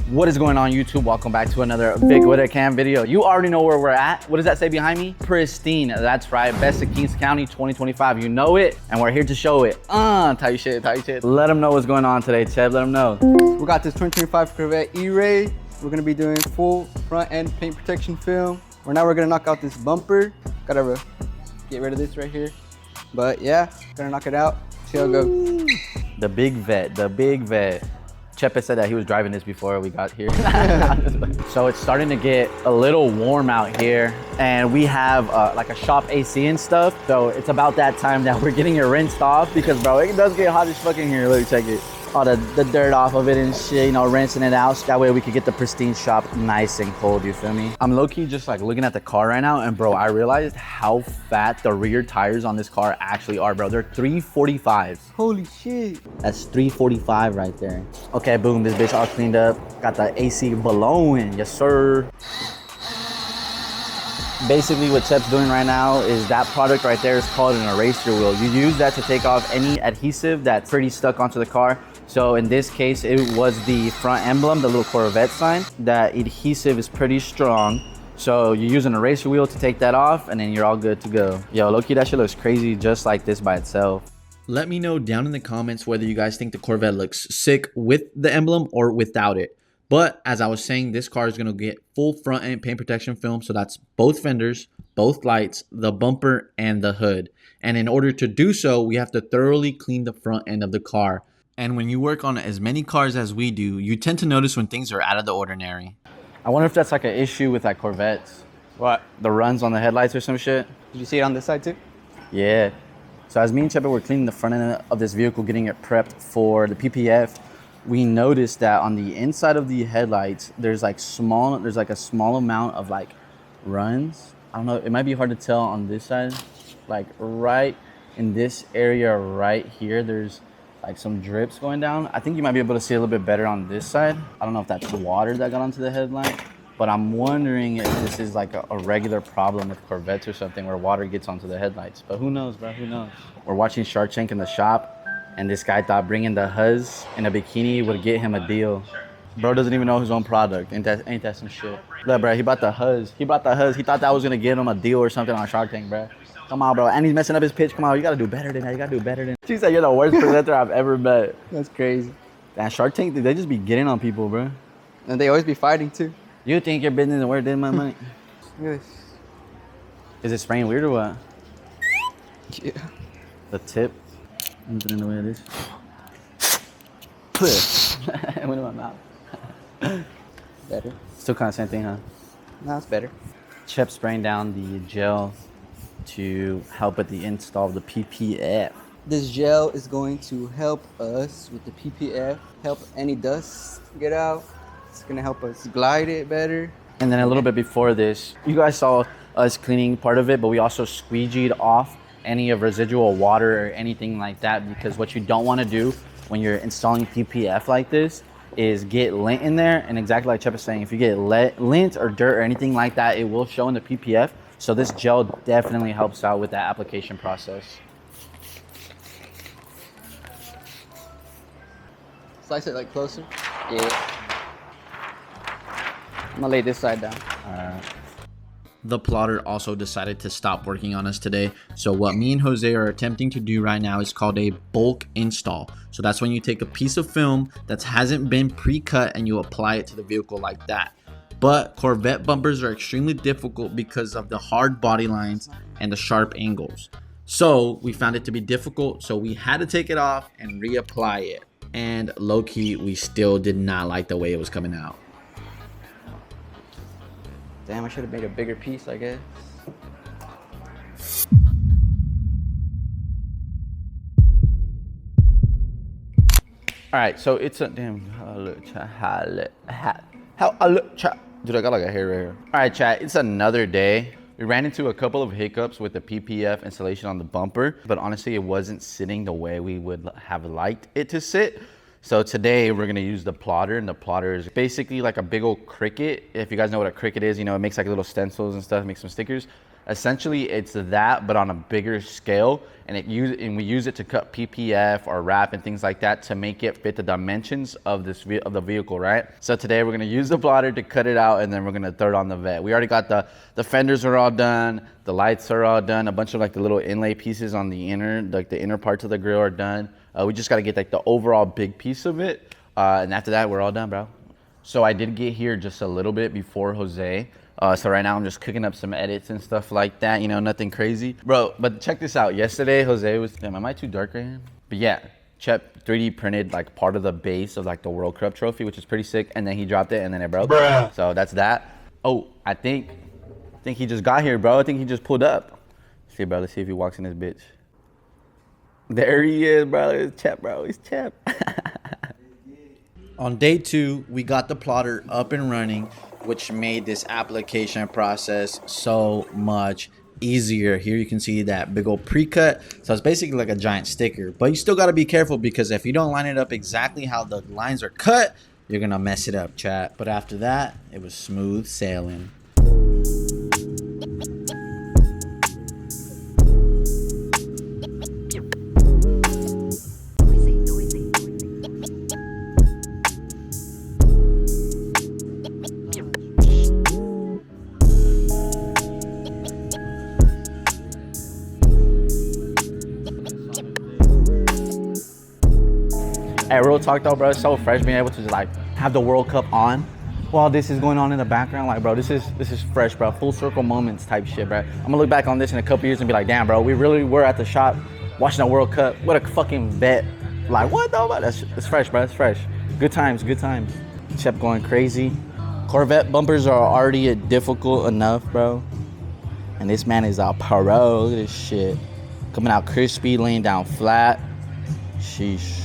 What is going on, YouTube? Welcome back to another Vic with a Cam video. You already know where we're at. What does that say behind me? Pristine. That's right. Best of Kings County 2025. You know it, and we're here to show it. Tight shit, tight shit. Let them know what's going on today, Cheb. Let them know. We got this 2025 Corvette E-Ray. We're gonna be doing full front end paint protection film. We're gonna knock out this bumper. Gotta get rid of this right here. But yeah, gonna knock it out. See how it goes. The big vet, the big vet. Chepe said that he was driving this before we got here. So it's starting to get a little warm out here, and we have like a shop AC and stuff. So it's about that time that we're getting it rinsed off because, bro, it does get hot as fuck in here. Look, check it. All the dirt off of it and shit, you know, rinsing it out. So that way we could get the pristine shop nice and cold, you feel me? I'm low-key just like looking at the car right now, and bro, I realized how fat the rear tires on this car actually are, bro. They're 345s. Holy shit. That's 345 right there. Okay, boom, this bitch all cleaned up. Got the AC blowing, yes sir. Basically what Chep's doing right now is that product right there is called an eraser wheel. You use that to take off any adhesive that's pretty stuck onto the car. So in this case, it was the front emblem, the little Corvette sign. That adhesive is pretty strong. So you use an eraser wheel to take that off, and then you're all good to go. Yo, low-key, that shit looks crazy just like this by itself. Let me know down in the comments whether you guys think the Corvette looks sick with the emblem or without it. But as I was saying, this car is going to get full front end paint protection film. So that's both fenders, both lights, the bumper, and the hood. And in order to do so, we have to thoroughly clean the front end of the car. And when you work on as many cars as we do, you tend to notice when things are out of the ordinary. I wonder if that's like an issue with like Corvettes. What? The runs on the headlights or some shit. Did you see it on this side too? Yeah. So as me and Chepe were cleaning the front end of this vehicle, getting it prepped for the PPF, we noticed that on the inside of the headlights, there's like a small amount of like runs. I don't know, it might be hard to tell on this side. Like right in this area right here, there's like some drips going down. I think you might be able to see a little bit better on this side. I don't know if that's water that got onto the headlight, but I'm wondering if this is like a regular problem with Corvettes or something where water gets onto the headlights. But who knows, bro, who knows? We're watching Shark Tank in the shop, and this guy thought bringing the huzz in a bikini would get him a deal. Bro doesn't even know his own product. Ain't that some shit? Look, bro, he bought the huzz. He thought that was gonna get him a deal or something on Shark Tank, bro. Come on, bro. And he's messing up his pitch. Come on, you gotta do better than that. You gotta do better than. She said you're the worst presenter I've ever met. That's crazy. That Shark Tank, they just be getting on people, bro. And they always be fighting too. You think your business is worth this much money? Yes. Is it spraying weird or what? Yeah. The tip. I'm putting the way it is. It went in my mouth. Better. Still kind of same thing, huh? No, it's better. Chep spraying down the gel to help with the install of the PPF. This gel is going to help us with the PPF, help any dust get out. It's gonna help us glide it better. And then a little bit before this, you guys saw us cleaning part of it, but we also squeegeed off any of residual water or anything like that, because what you don't want to do when you're installing PPF like this is get lint in there. And exactly like Chep is saying, if you get lint or dirt or anything like that, it will show in the PPF. So this gel definitely helps out with that application process. Slice it like closer. Yeah. I'm gonna lay this side down. All right. The plotter also decided to stop working on us today. So what me and Jose are attempting to do right now is called a bulk install. So that's when you take a piece of film that hasn't been pre-cut and you apply it to the vehicle like that. But Corvette bumpers are extremely difficult because of the hard body lines and the sharp angles. So we found it to be difficult, so we had to take it off and reapply it. And low-key, we still did not like the way it was coming out. Damn, I should have made a bigger piece, I guess. All right, so it's a damn. How I look, chat. Dude, I got like a hair right here. All right, chat. It's another day. We ran into a couple of hiccups with the PPF installation on the bumper, but honestly, it wasn't sitting the way we would have liked it to sit. So today we're gonna use the plotter, and the plotter is basically like a big old Cricut. If you guys know what a Cricut is, you know, it makes like little stencils and stuff, makes some stickers. Essentially, it's that, but on a bigger scale, and we use it to cut PPF or wrap and things like that to make it fit the dimensions of the vehicle, right? So today we're gonna use the plotter to cut it out, and then we're gonna throw it on the vet. We already got the fenders are all done, the lights are all done, a bunch of like the little inlay pieces on the inner parts of the grill are done. We just gotta get like the overall big piece of it, and after that we're all done, bro. So I did get here just a little bit before Jose. So right now I'm just cooking up some edits and stuff like that, you know, nothing crazy. Bro, but check this out. Yesterday, Jose was, damn, am I too dark right here? But yeah, Chep 3D printed like part of the base of like the World Cup trophy, which is pretty sick. And then he dropped it and then it broke. Bruh. So that's that. Oh, I think he just got here, bro. I think he just pulled up. Let's see, bro, let's see if he walks in this bitch. There he is, bro. It's Chep, bro. It's Chep. On day 2, we got the plotter up and running, which made this application process so much easier. Here you can see that big old pre-cut. So it's basically like a giant sticker, but you still got to be careful because if you don't line it up exactly how the lines are cut, you're gonna mess it up, chat. But after that, it was smooth sailing. Hey, real talk though, bro, it's so fresh being able to just like have the World Cup on while this is going on in the background. Like, bro, this is fresh, bro. Full circle moments type shit, bro. I'm gonna look back on this in a couple years and be like, damn, bro, we really were at the shop watching the World Cup. What a fucking vet. Like, what though, bro? It's fresh, bro. It's fresh. Good times, good times. Chep going crazy. Corvette bumpers are already difficult enough, bro. And this man is a pro. Look at this shit. Coming out crispy, laying down flat. Sheesh.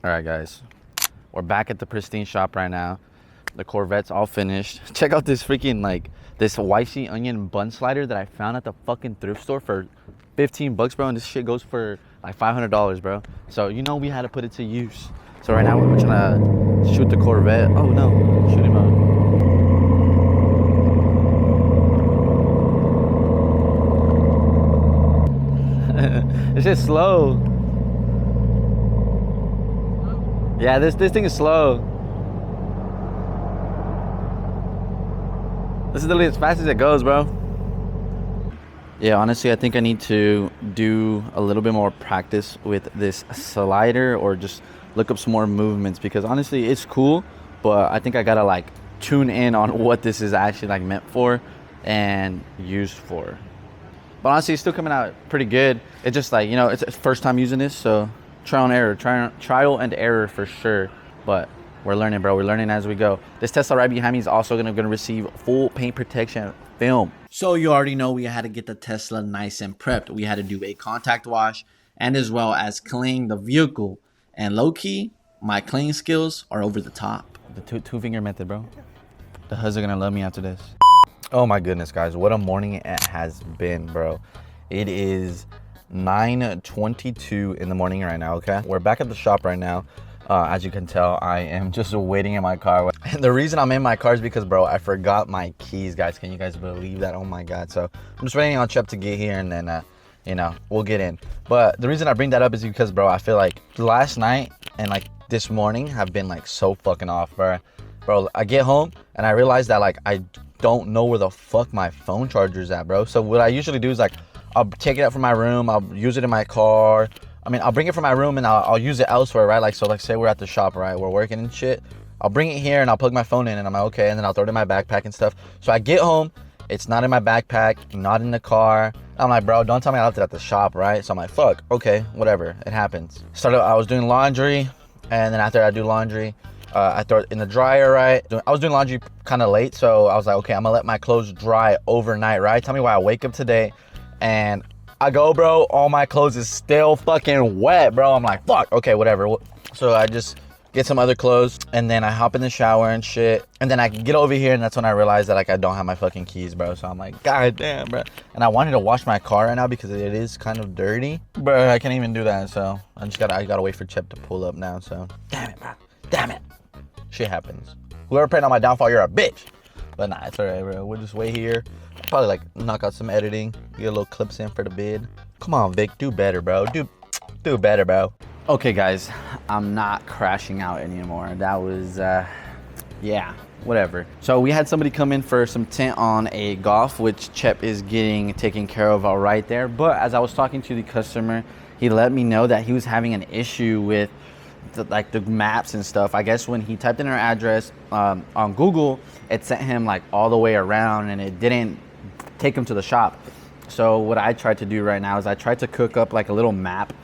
All right, guys, we're back at the pristine shop right now. The Corvette's all finished. Check out this freaking, like, this YC onion bun slider that I found at the fucking thrift store for 15 bucks, bro. And this shit goes for like $500, bro. So, you know, we had to put it to use. So right now we're trying to shoot the Corvette. Oh no, shoot him out. It's just slow. Yeah, this thing is slow. This is literally as fast as it goes, bro. Yeah, honestly, I think I need to do a little bit more practice with this slider or just look up some more movements because honestly, it's cool, but I think I gotta like tune in on what this is actually like meant for and used for. But honestly, it's still coming out pretty good. It's just like, you know, it's first time using this, so trial and error for sure, but we're learning, bro. We're learning as we go. This Tesla right behind me is also gonna receive full paint protection film. So you already know we had to get the Tesla nice and prepped. We had to do a contact wash and as well as clean the vehicle. And low key, my cleaning skills are over the top. The two finger method, bro. The hoods are gonna love me after this. Oh my goodness, guys, what a morning it has been, bro. It is 9:22 in the morning right now, okay? We're back at the shop right now. As you can tell, I am just waiting in my car. And the reason I'm in my car is because, bro, I forgot my keys, guys. Can you guys believe that? Oh my God. So I'm just waiting on Chep to get here and then, you know, we'll get in. But the reason I bring that up is because, bro, I feel like last night and like this morning have been like so fucking off, bro. Bro, I get home and I realize that like I don't know where the fuck my phone charger is at, bro. So what I usually do is like, I'll take it out from my room, I'll use it in my car. I mean, I'll bring it from my room and I'll use it elsewhere, right? Like, so like say we're at the shop, right? We're working and shit. I'll bring it here and I'll plug my phone in and I'm like, okay. And then I'll throw it in my backpack and stuff. So I get home, it's not in my backpack, not in the car. I'm like, bro, don't tell me I left it at the shop, right? So I'm like, fuck, okay, whatever, it happens. I was doing laundry and then after I do laundry, I throw it in the dryer, right? I was doing laundry kind of late. So I was like, okay, I'm gonna let my clothes dry overnight, right? Tell me why I wake up today and I go, bro, all my clothes is still fucking wet, bro. I'm like, fuck, okay, whatever. So I just get some other clothes and then I hop in the shower and shit. And then I get over here and that's when I realized that like I don't have my fucking keys, bro. So I'm like, God damn, bro. And I wanted to wash my car right now because it is kind of dirty. Bro, I can't even do that. So I gotta wait for Chep to pull up now. So damn it, bro. Damn it. Shit happens. Whoever prayed on my downfall, you're a bitch. But nah, it's all right, bro. We'll just wait here. Probably like knock out some editing, get a little clips in for the bid. Come on, Vic, do better, bro. Do better, bro. Okay, guys, I'm not crashing out anymore. That was, yeah, whatever. So we had somebody come in for some tint on a Golf, which Chep is getting taken care of all right there. But as I was talking to the customer, he let me know that he was having an issue with the maps and stuff. I guess when he typed in our address on Google, it sent him like all the way around and it didn't take him to the shop. So what I tried to do right now is I tried to cook up like a little map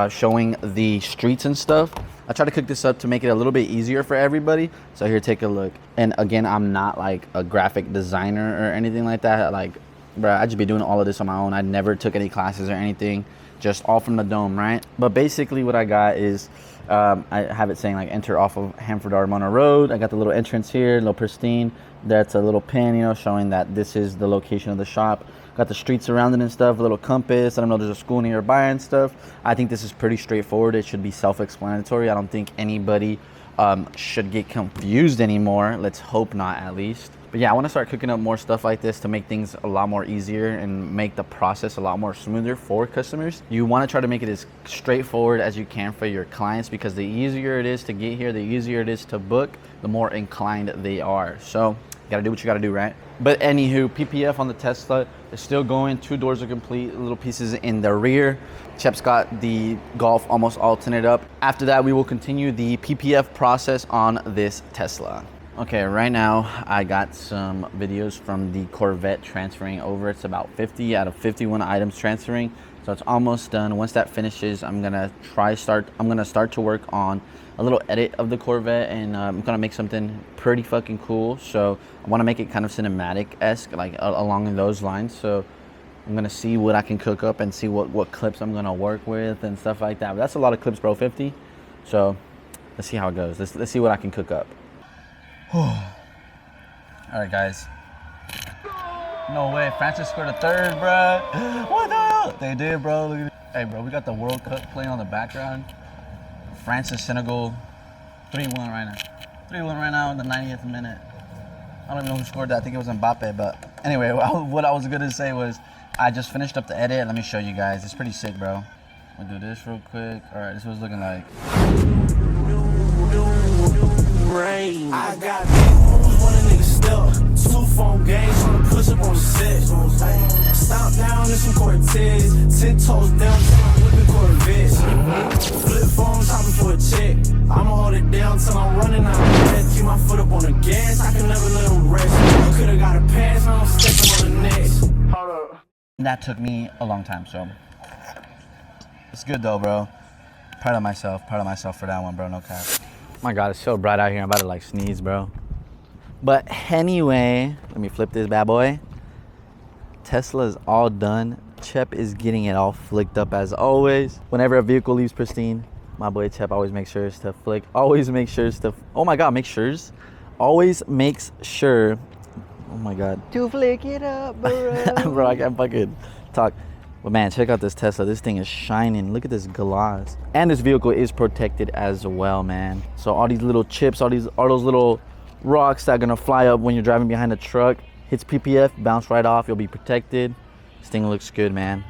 showing the streets and stuff. I tried to cook this up to make it a little bit easier for everybody. So here, take a look. And again, I'm not like a graphic designer or anything like that. Like, bro, I just be doing all of this on my own. I never took any classes or anything, just all from the dome, right? But basically what I got is, I have it saying like enter off of Hanford Armona Road. I got the little entrance here, a little pristine. That's a little pin, you know, showing that this is the location of the shop. Got the streets around it and stuff, a little compass. I don't know, there's a school nearby and stuff. I think this is pretty straightforward. It should be self-explanatory. I don't think anybody should get confused anymore. Let's hope not, at least. But yeah, I want to start cooking up more stuff like this to make things a lot more easier and make the process a lot more smoother for customers. You want to try to make it as straightforward as you can for your clients, because the easier it is to get here, the easier it is to book, the more inclined they are. So you gotta do what you gotta do, right? But anywho, PPF on the Tesla is still going. 2 doors are complete, little pieces in the rear. Chep's got the Golf almost all tinted up. After that, we will continue the PPF process on this Tesla. Okay, right now I got some videos from the Corvette transferring over. It's about 50 out of 51 items transferring, so it's almost done. Once that finishes, I'm gonna start to work on a little edit of the Corvette, and I'm gonna make something pretty fucking cool. So I want to make it kind of cinematic-esque, like along those lines. So I'm gonna see what I can cook up and see what clips I'm gonna work with and stuff like that. But that's a lot of clips, bro. 50. So let's see how it goes. Let's see what I can cook up. All right, guys. No way, Francis scored a 3rd, bro. What the hell? They did, bro. Look at it. Hey, bro, we got the World Cup playing on the background. Francis, Senegal, 3-1 right now. 3-1 right now in the 90th minute. I don't even know who scored that. I think it was Mbappe. But anyway, what I was gonna say was I just finished up the edit. Let me show you guys. It's pretty sick, bro. We'll do this real quick. All right, this is what it's looking like. I got one nigga step, 2 phone games, tryna push up on the set. Stop down in some Cortez, 10 toes down, whipping Corvettes. Flip phones, hopping for a check. I'ma hold it down till I'm running out of breath. Keep my foot up on the gas, I can never let them rest. You could've got a pass, now I'm stepping on the next. Hold up. That took me a long time, so it's good though, bro. Proud of myself for that one, bro. No cap. My God, it's so bright out here. I'm about to like sneeze, bro. But anyway, let me flip this bad boy. Tesla is all done. Chep is getting it all flicked up as always. Whenever a vehicle leaves pristine, my boy Chep always makes sure to flick. Always make sure to, oh my God, make sures. Always makes sure, oh my God. To flick it up, bro. Bro, I can't fucking talk. But man, check out this Tesla. This thing is shining. Look at this gloss. And this vehicle is protected as well, man. So all these little chips, all those little rocks that are gonna fly up when you're driving behind a truck, hits PPF, bounce right off, you'll be protected. This thing looks good, man.